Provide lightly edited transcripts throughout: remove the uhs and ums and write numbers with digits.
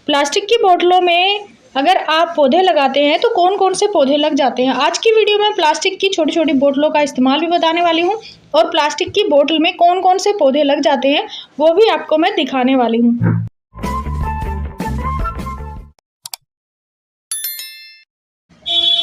Plastic की बोतलों में अगर आप पौधे लगाते हैं तो कौन कौन से पौधे लग जाते हैं। आज की वीडियो में प्लास्टिक की छोटी छोटी बोतलों का इस्तेमाल भी बताने वाली हूँ और प्लास्टिक की बोतल में कौन कौन से पौधे लग जाते हैं वो भी आपको मैं दिखाने वाली हूँ।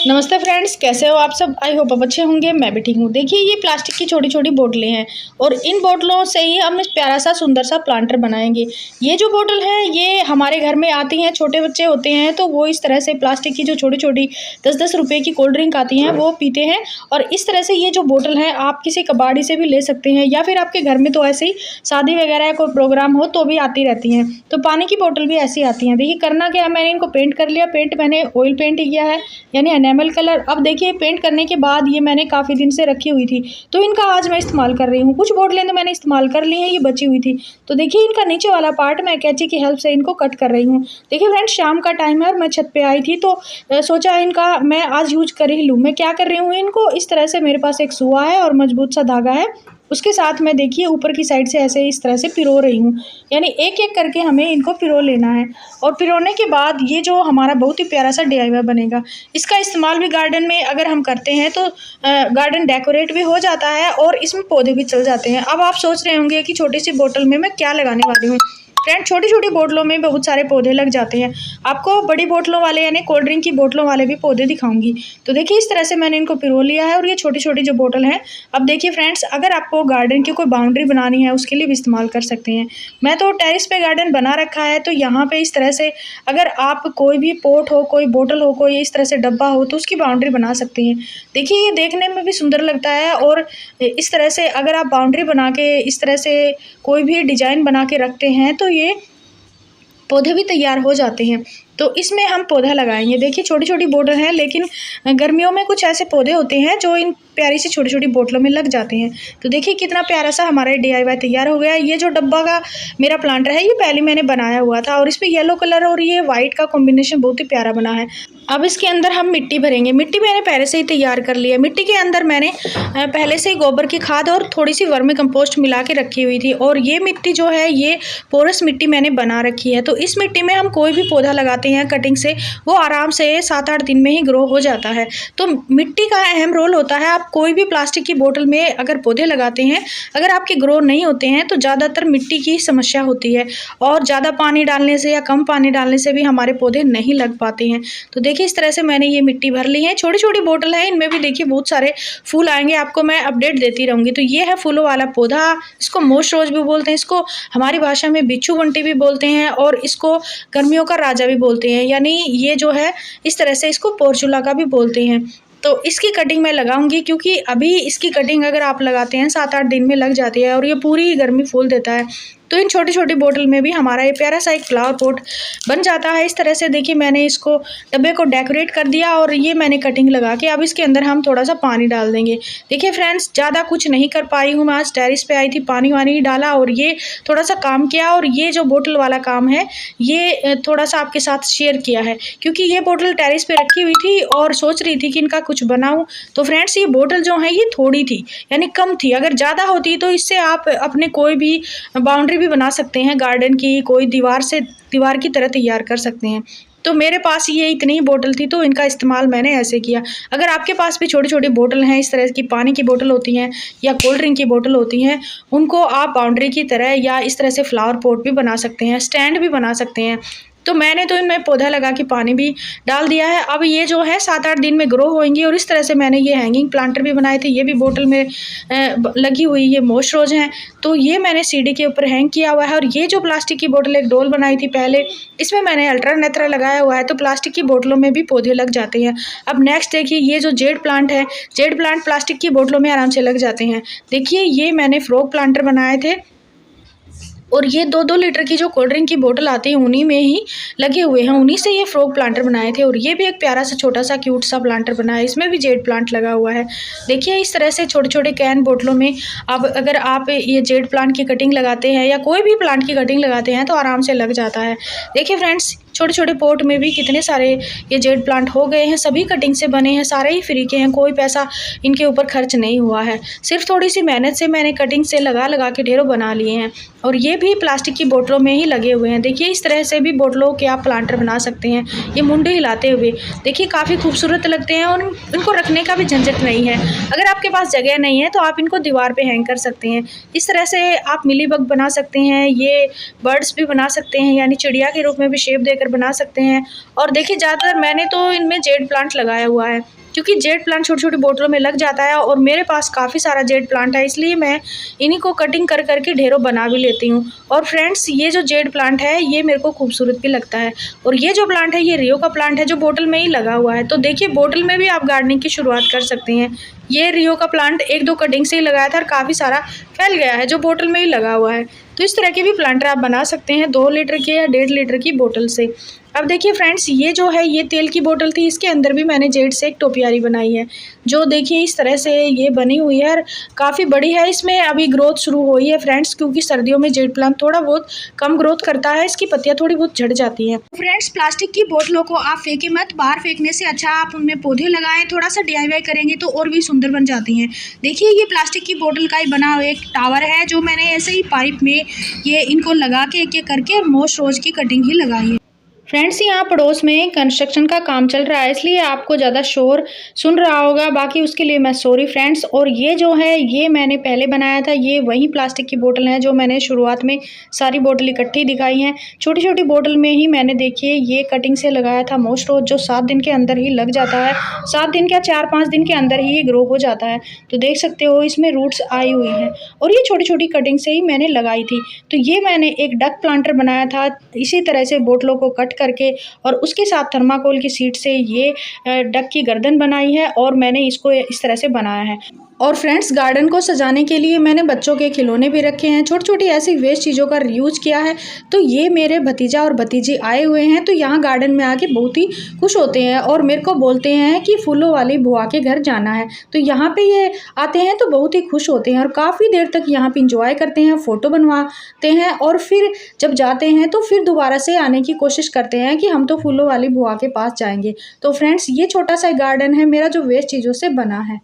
नमस्ते फ्रेंड्स, कैसे हो आप सब। आई होप आप अच्छे होंगे। मैं भी ठीक हूँ। देखिए, ये प्लास्टिक की छोटी छोटी बोतलें हैं और इन बोतलों से ही हम इस प्यारा सा सुंदर सा प्लांटर बनाएंगे। ये जो बोतल है ये हमारे घर में आती हैं। छोटे बच्चे होते हैं तो वो इस तरह से प्लास्टिक की जो छोटी छोटी 10-10 रुपये की कोल्ड ड्रिंक आती हैं वो पीते हैं। और इस तरह से ये जो बोतल है आप किसी कबाड़ी से भी ले सकते हैं या फिर आपके घर में तो ऐसे ही शादी वगैरह या कोई प्रोग्राम हो तो भी आती रहती हैं। तो पानी की बोतल भी ऐसी आती हैं। देखिए, करना क्या है, मैंने इनको पेंट कर लिया। पेंट मैंने ऑयल पेंट किया है, यानी एनामल कलर। अब देखिए, पेंट करने के बाद ये मैंने काफ़ी दिन से रखी हुई थी तो इनका आज मैं इस्तेमाल कर रही हूँ। कुछ बोतलें तो मैंने इस्तेमाल कर ली हैं, ये बची हुई थी। तो देखिए, इनका नीचे वाला पार्ट मैं कैंची की हेल्प से इनको कट कर रही हूँ। देखिए फ्रेंड्स, शाम का टाइम है और मैं छत पे आई थी तो सोचा इनका मैं आज यूज कर ही लूँ। मैं क्या कर रही हूँ, इनको इस तरह से, मेरे पास एक सुआ है और मजबूत सा धागा है, उसके साथ मैं देखिए ऊपर की साइड से ऐसे इस तरह से पिरो रही हूँ। यानी एक एक करके हमें इनको पिरो लेना है और पिरोने के बाद ये जो हमारा बहुत ही प्यारा सा DIY बनेगा। इसका इस्तेमाल भी गार्डन में अगर हम करते हैं तो गार्डन डेकोरेट भी हो जाता है और इसमें पौधे भी चल जाते हैं। अब आप सोच रहे होंगे कि छोटी सी बोतल में मैं क्या लगाने वाली हूँ। फ्रेंड, छोटी छोटी बोतलों में बहुत सारे पौधे लग जाते हैं। आपको बड़ी बोतलों वाले यानी कोल्ड ड्रिंक की बोतलों वाले भी पौधे दिखाऊंगी। तो देखिए, इस तरह से मैंने इनको पिरो लिया है और ये छोटी छोटी जो बोतल है। अब देखिए फ्रेंड्स, अगर आपको गार्डन की कोई बाउंड्री बनानी है उसके लिए भी इस्तेमाल कर सकते हैं। मैं तो टेरेस पे गार्डन बना रखा है तो यहाँ पे इस तरह से अगर आप कोई भी पोट हो, कोई बोतल हो, कोई इस तरह से डब्बा हो तो उसकी बाउंड्री बना सकते हैं। देखिए, ये देखने में भी सुंदर लगता है और इस तरह से अगर आप बाउंड्री बना के इस तरह से कोई भी डिजाइन बना के रखते हैं तो ये पौधे भी तैयार हो जाते हैं। तो इसमें हम पौधा लगाएंगे। देखिए, छोटी छोटी बोतल हैं लेकिन गर्मियों में कुछ ऐसे पौधे होते हैं जो इन प्यारी सी छोटी छोटी बोतलों में लग जाते हैं। तो देखिए, कितना प्यारा सा हमारा DIY तैयार हो गया है। ये जो डब्बा का मेरा प्लांटर है ये पहले मैंने बनाया हुआ था और इसमें येलो कलर और ये वाइट का कॉम्बिनेशन बहुत ही प्यारा बना है। अब इसके अंदर हम मिट्टी भरेंगे। मिट्टी मैंने पहले से ही तैयार कर ली है। मिट्टी के अंदर मैंने पहले से ही गोबर की खाद और थोड़ी सी वर्मी कंपोस्ट मिला के रखी हुई थी और ये मिट्टी जो है ये पोरस मिट्टी मैंने बना रखी है। तो इस मिट्टी में हम कोई भी पौधा लगाते हैं कटिंग से, वो आराम से 7-8 दिन में ही ग्रो हो जाता है। तो मिट्टी का अहम रोल होता है। आप कोई भी प्लास्टिक की बोतल में अगर पौधे लगाते हैं, अगर आपके ग्रो नहीं होते हैं तो ज़्यादातर मिट्टी की समस्या होती है और ज़्यादा पानी डालने से या कम पानी डालने से भी हमारे पौधे नहीं लग पाते हैं। तो देखिए, इस तरह से मैंने ये मिट्टी भर ली है। छोटी छोटी बोतल है, इनमें भी देखिए बहुत सारे फूल आएंगे। आपको मैं अपडेट देती रहूँगी। तो ये है फूलों वाला पौधा। इसको मोस्ट रोज भी बोलते हैं, इसको हमारी भाषा में बिच्छू बंटी भी बोलते हैं और इसको गर्मियों का राजा भी बोलते हैं। यानी ये जो है इस तरह से इसको पोर्चुला का भी बोलते हैं। तो इसकी कटिंग मैं लगाऊंगी क्योंकि अभी इसकी कटिंग अगर आप लगाते हैं 7-8 दिन में लग जाती है और ये पूरी गर्मी फूल देता है। तो इन छोटी छोटी बोतल में भी हमारा ये प्यारा सा एक फ्लावर पॉट बन जाता है। इस तरह से देखिए, मैंने इसको डब्बे को डेकोरेट कर दिया और ये मैंने कटिंग लगा के अब इसके अंदर हम थोड़ा सा पानी डाल देंगे। देखिए फ्रेंड्स, ज़्यादा कुछ नहीं कर पाई हूँ मैं। आज टेरिस पे आई थी, पानी वानी डाला और ये थोड़ा सा काम किया और ये जो बोतल वाला काम है ये थोड़ा सा आपके साथ शेयर किया है क्योंकि ये बोतल टेरिस पे रखी हुई थी और सोच रही थी कि इनका कुछ बनाऊँ। तो फ्रेंड्स, ये बोतल जो है ये थोड़ी थी, यानी कम थी। अगर ज़्यादा होती तो इससे आप अपने कोई भी बाउंड्री भी बना सकते हैं गार्डन की, कोई दीवार की तरह तैयार कर सकते हैं। तो मेरे पास ये इतनी ही बोतल थी तो इनका इस्तेमाल मैंने ऐसे किया। अगर आपके पास भी छोटी छोटी बोतल हैं, इस तरह की पानी की बोतल होती हैं या कोल्ड ड्रिंक की बोतल होती हैं, उनको आप बाउंड्री की तरह या इस तरह से फ्लावर पॉट भी बना सकते हैं, स्टैंड भी बना सकते हैं। तो मैंने तो इनमें पौधा लगा के पानी भी डाल दिया है। अब ये जो है 7-8 दिन में ग्रो होंगी और इस तरह से मैंने ये हैंगिंग प्लांटर भी बनाए थे। ये भी बोतल में लगी हुई ये मोस्ट रोज हैं। तो ये मैंने सीढ़ी के ऊपर हैंग किया हुआ है और ये जो प्लास्टिक की बोतल एक डोल बनाई थी पहले, इसमें मैंने अल्ट्रानेथरा लगाया हुआ है। तो प्लास्टिक की बोतलों में भी पौधे लग जाते हैं। अब नेक्स्ट देखिए, ये जो जेड प्लांट है, जेड प्लांट प्लास्टिक की बोतलों में आराम से लग जाते हैं। देखिए, ये मैंने फ्रॉग प्लांटर बनाए थे और ये 2-2 लीटर की जो कोल्ड ड्रिंक की बोतल आती है उन्हीं में ही लगे हुए हैं। उन्हीं से ये फ्रॉग प्लांटर बनाए थे और ये भी एक प्यारा सा छोटा सा क्यूट सा प्लांटर बना है। इसमें भी जेड प्लांट लगा हुआ है। देखिए, इस तरह से छोटे छोटे कैन बोतलों में अब अगर आप ये जेड प्लांट की कटिंग लगाते हैं या कोई भी प्लांट की कटिंग लगाते हैं तो आराम से लग जाता है। देखिए फ्रेंड्स, छोटे छोटे पॉट में भी कितने सारे ये जेड प्लांट हो गए हैं। सभी कटिंग से बने हैं, सारे ही फ्री के हैं, कोई पैसा इनके ऊपर खर्च नहीं हुआ है। सिर्फ थोड़ी सी मेहनत से मैंने कटिंग से लगा लगा के ढेरों बना लिए हैं। और ये भी प्लास्टिक की बोतलों में ही लगे हुए हैं। देखिए इस तरह से भी बोतलों के आप प्लांटर बना सकते हैं। ये मुंडे हिलाते हुए देखिए काफ़ी खूबसूरत लगते हैं और इनको रखने का भी झंझट नहीं है। अगर आपके पास जगह नहीं है तो आप इनको दीवार पे हैंग कर सकते हैं। इस तरह से आप मिली बग बना सकते हैं, ये बर्ड्स भी बना सकते हैं, यानी चिड़िया के रूप में भी शेप देकर बना सकते हैं। और देखिए ज़्यादातर मैंने तो इनमें जेड प्लांट लगाया हुआ है, क्योंकि जेड प्लांट छोटी छोटी बोतलों में लग जाता है और मेरे पास काफ़ी सारा जेड प्लांट है, इसलिए मैं इन्हीं को कटिंग कर करके ढेरों बना भी लेती हूँ। और फ्रेंड्स ये जो जेड प्लांट है ये मेरे को खूबसूरत भी लगता है। और ये जो प्लांट है ये रियो का प्लांट है जो बोतल में ही लगा हुआ है। तो देखिए बोतल में भी आप गार्डनिंग की शुरुआत कर सकते हैं। ये रियो का प्लांट एक दो कटिंग से ही लगाया था और काफ़ी सारा फैल गया है जो बोतल में ही लगा हुआ है। तो इस तरह के भी प्लांटर आप बना सकते हैं 2 लीटर के या 1.5 लीटर की बोतल से। अब देखिए फ्रेंड्स ये जो है ये तेल की बोतल थी, इसके अंदर भी मैंने जेड से एक टोपियारी बनाई है जो देखिए इस तरह से ये बनी हुई है और काफ़ी बड़ी है। इसमें अभी ग्रोथ शुरू हुई है फ्रेंड्स, क्योंकि सर्दियों में जेड प्लांट थोड़ा बहुत कम ग्रोथ करता है, इसकी पत्तियां थोड़ी बहुत झड़ जाती हैं। फ्रेंड्स प्लास्टिक की बोतलों को आप फेंके मत, बाहर फेंकने से अच्छा आप उनमें पौधे लगाएं, थोड़ा सा DIY करेंगे तो और भी सुंदर बन जाती हैं। देखिए ये प्लास्टिक की बोतल का ही बना हुआ एक टावर है जो मैंने ऐसे ही पाइप में ये इनको लगा के एक एक करके और मोस्ट रोज की कटिंग ही लगाई है। फ्रेंड्स यहाँ पड़ोस में कंस्ट्रक्शन का काम चल रहा है, इसलिए आपको ज़्यादा शोर सुन रहा होगा, बाकी उसके लिए मैं सॉरी फ्रेंड्स। और ये जो है ये मैंने पहले बनाया था, ये वही प्लास्टिक की बोतल है जो मैंने शुरुआत में सारी बोतल इकट्ठी दिखाई हैं। छोटी छोटी बोतल में ही मैंने देखिए ये कटिंग से लगाया था मोस्ट रोज, जो 7 दिन के अंदर ही लग जाता है। 7 दिन क्या 4-5 दिन के अंदर ही ये ग्रो हो जाता है। तो देख सकते हो इसमें रूट्स आई हुई हैं और ये छोटी छोटी कटिंग से ही मैंने लगाई थी। तो ये मैंने एक डक प्लांटर बनाया था इसी तरह से बोतलों को कट करके, और उसके साथ थर्माकोल की शीट से ये डक की गर्दन बनाई है और मैंने इसको इस तरह से बनाया है। और फ्रेंड्स गार्डन को सजाने के लिए मैंने बच्चों के खिलौने भी रखे हैं, छोटी छोटी ऐसी वेस्ट चीज़ों का यूज किया है। तो ये मेरे भतीजा और भतीजी आए हुए हैं तो यहाँ गार्डन में आके बहुत ही खुश होते हैं और मेरे को बोलते हैं कि फूलों वाली बुआ के घर जाना है। तो यहाँ पे ये आते हैं तो बहुत ही खुश होते हैं और काफ़ी देर तक यहाँ पे इंजॉय करते हैं, फ़ोटो बनवाते हैं और फिर जब जाते हैं तो फिर दोबारा से आने की कोशिश करते हैं कि हम तो फूलों वाली बुआ के पास जाएंगे। तो फ्रेंड्स ये छोटा सा गार्डन है मेरा जो वेस्ट चीज़ों से बना है।